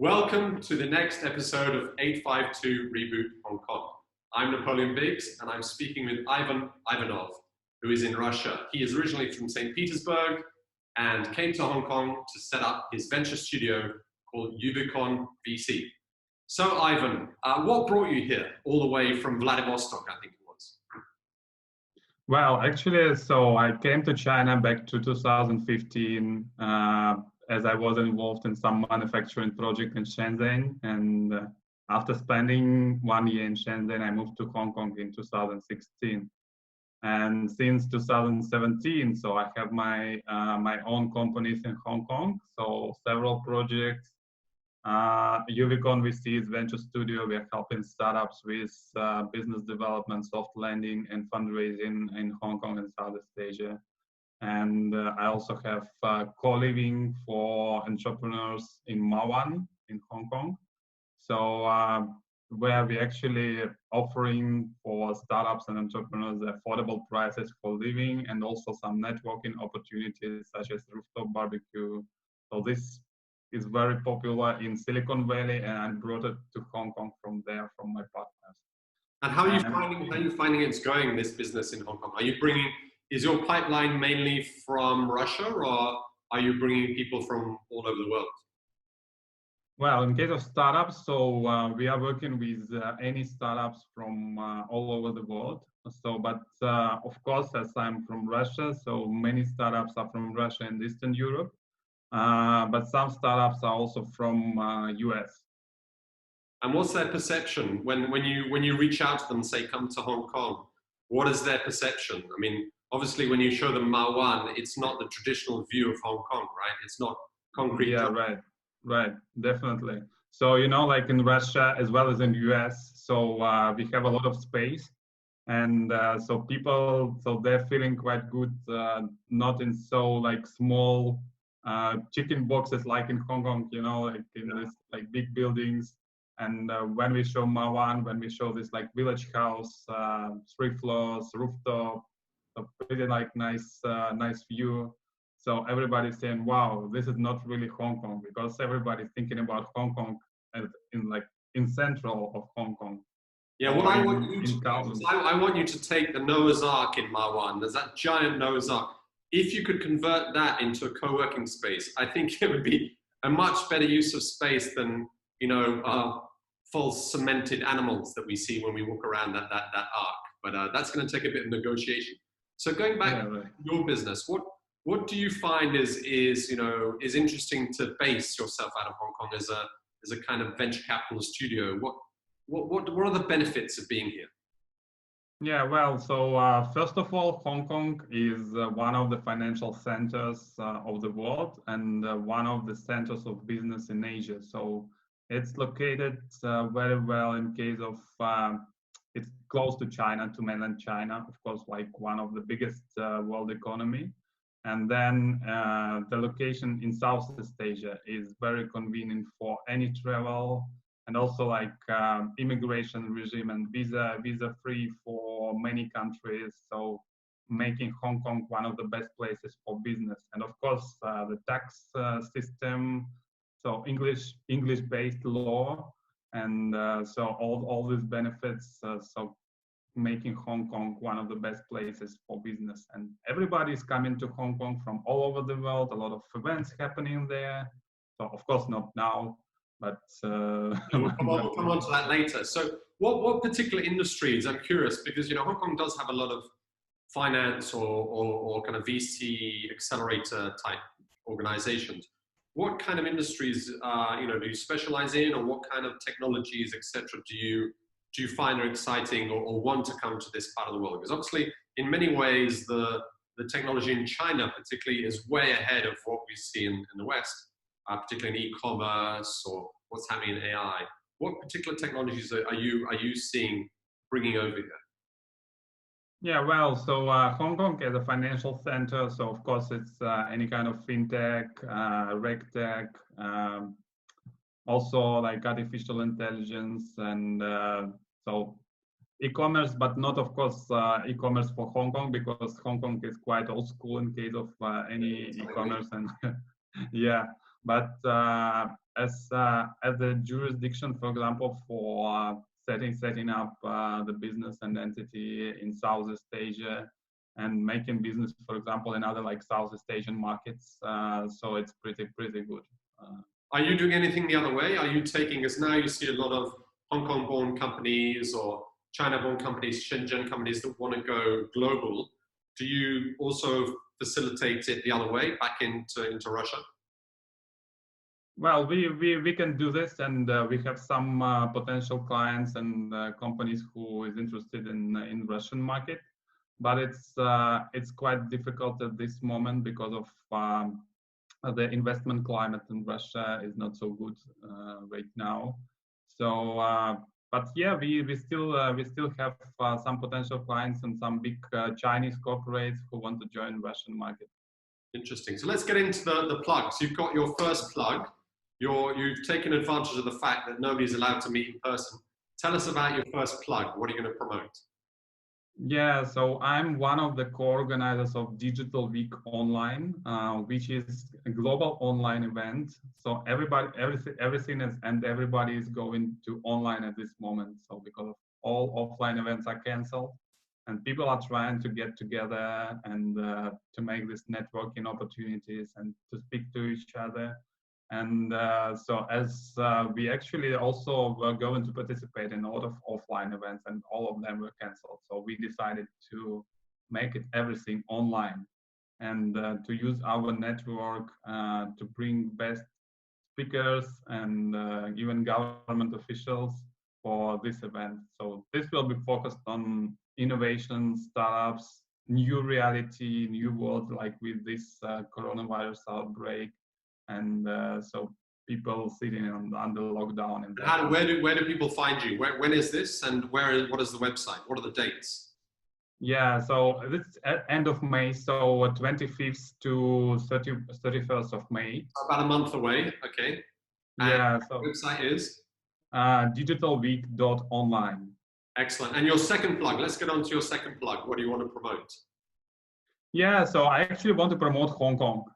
Welcome to the next episode of 852 Reboot Hong Kong. I'm Napoleon Biggs, and I'm speaking with Ivanov, who is in Russia. He is originally from St. Petersburg and came to Hong Kong to set up his venture studio called Uvecon VC. So, Ivan, what brought you here, all the way from Vladivostok, I think it was? Well, actually, so I came to China back to 2015 as I was involved in some manufacturing project in Shenzhen. And after spending 1 year in Shenzhen, I moved to Hong Kong in 2016. And since 2017, so I have my own companies in Hong Kong. So several projects. Uvecon VC is venture studio. We are helping startups with business development, soft landing, and fundraising in Hong Kong and Southeast Asia. And I also have co-living for entrepreneurs in Ma Wan in Hong Kong. So where we actually offering for startups and entrepreneurs affordable prices for living and also some networking opportunities such as rooftop barbecue. So this is very popular in Silicon Valley, and I brought it to Hong Kong from there, from my partners. And how are you finding it's going, this business in Hong Kong? Is your pipeline mainly from Russia, or are you bringing people from all over the world? Well, in case of startups, so we are working with any startups from all over the world. So, but of course, as I'm from Russia, so many startups are from Russia and Eastern Europe. But some startups are also from US. And what's their perception when you reach out to them and say, come to Hong Kong? What is their perception? I mean, obviously, when you show them Ma Wan, it's not the traditional view of Hong Kong, right? It's not concrete. Yeah, right, definitely. So, you know, like in Russia as well as in US, so we have a lot of space. And so people, so they're feeling quite good, not in so like small chicken boxes like in Hong Kong, you know, like in this like big buildings. And when we show Ma Wan, when we show this like village house, 3 floors, rooftop, a pretty like nice view. So everybody's saying, "Wow, this is not really Hong Kong," because everybody's thinking about Hong Kong as in central of Hong Kong. Yeah, what I want you to do is I want you to take the Noah's Ark in Ma Wan. There's that giant Noah's Ark. If you could convert that into a co-working space, I think it would be a much better use of space than, you know, false cemented animals that we see when we walk around that ark. But that's going to take a bit of negotiation. So going back to your business, what do you find is interesting to base yourself out of Hong Kong as a kind of venture capital studio? What are the benefits of being here? Yeah, well, so first of all, Hong Kong is one of the financial centers of the world and one of the centers of business in Asia. So it's located very well in case of, it's close to China, to mainland China, of course, like one of the biggest world economy. And then the location in Southeast Asia is very convenient for any travel, and also like immigration regime and visa free for many countries. So making Hong Kong one of the best places for business. And of course, the tax system, so English based law. And so all these benefits, so making Hong Kong one of the best places for business. And everybody is coming to Hong Kong from all over the world, a lot of events happening there. So of course not now, but we'll come on to that later. So what particular industries, I'm curious, because Hong Kong does have a lot of finance or kind of VC accelerator type organizations. What kind of industries do you specialize in, or what kind of technologies, etc., do you find are exciting or want to come to this part of the world? Because obviously, in many ways, the technology in China particularly is way ahead of what we see in the West, particularly in e-commerce or what's happening in AI. What particular technologies are you seeing bringing over here? Yeah, well, so Hong Kong is a financial center, so of course it's any kind of fintech, regtech, also like artificial intelligence, and so e-commerce, but not of course e-commerce for Hong Kong, because Hong Kong is quite old school in case of any e-commerce. And yeah, but as the jurisdiction, for example, for setting up the business and entity in Southeast Asia and making business, for example, in other like Southeast Asian markets. So it's pretty good. Are you doing anything the other way? Are you taking, as now you see a lot of Hong Kong-born companies or China-born companies, Shenzhen companies that want to go global? Do you also facilitate it the other way, back into Russia? Well, we can do this, and we have some potential clients and companies who is interested in Russian market, but it's quite difficult at this moment because of the investment climate in Russia is not so good right now. So, but yeah, we still have some potential clients and some big Chinese corporates who want to join Russian market. Interesting. So let's get into the plugs. You've got your first plug. You've taken advantage of the fact that nobody's allowed to meet in person. Tell us about your first plug. What are you going to promote? Yeah, so I'm one of the co-organizers of Digital Week Online, which is a global online event. So everything is, and everybody is going to online at this moment. So because all offline events are canceled, and people are trying to get together and to make these networking opportunities and to speak to each other. And so as we actually also were going to participate in a lot of offline events, and all of them were canceled. So we decided to make it everything online and to use our network to bring best speakers and even government officials for this event. So this will be focused on innovation, startups, new reality, new world, like with this coronavirus outbreak. And so people sitting under lockdown. And where do people find you? When is this, and what is the website? What are the dates? Yeah, so it's at end of May, so 25th to 31st of May. About a month away. Okay. And yeah. So the website is digitalweek.online. Excellent. And your second plug. Let's get on to your second plug. What do you want to promote? Yeah, so I actually want to promote Hong Kong.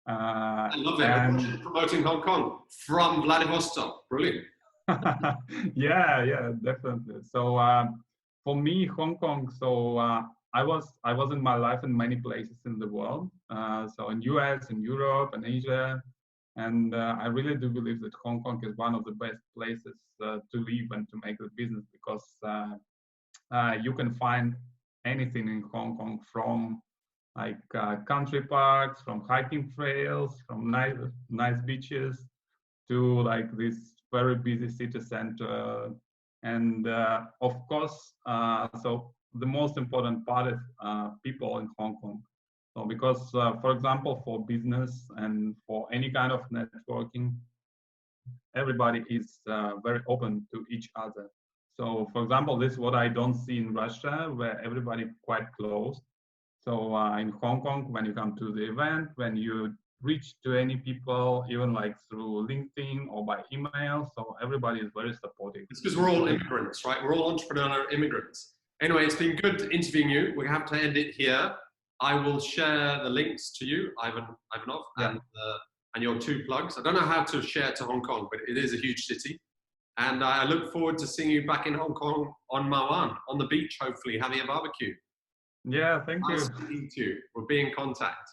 I love it. And promoting Hong Kong from Vladivostok. Brilliant. yeah, definitely. So for me, Hong Kong. So I was in my life in many places in the world. So in US, in Europe, and Asia, and I really do believe that Hong Kong is one of the best places to live and to make a business, because you can find anything in Hong Kong, from like country parks, from hiking trails, from nice beaches, to like this very busy city center. And of course, so the most important part is people in Hong Kong. So because, for example, for business and for any kind of networking, everybody is very open to each other. So for example, this is what I don't see in Russia, where everybody quite close. So in Hong Kong, when you come to the event, when you reach to any people, even like through LinkedIn or by email, so everybody is very supportive. It's because we're all immigrants, right? We're all entrepreneurial immigrants. Anyway, it's been good interviewing you. We have to end it here. I will share the links to you, Ivanov, yeah, and your two plugs. I don't know how to share to Hong Kong, but it is a huge city. And I look forward to seeing you back in Hong Kong on Ma Wan, on the beach, hopefully, having a barbecue. Yeah, thank you. Nice to meet you. We'll be in contact.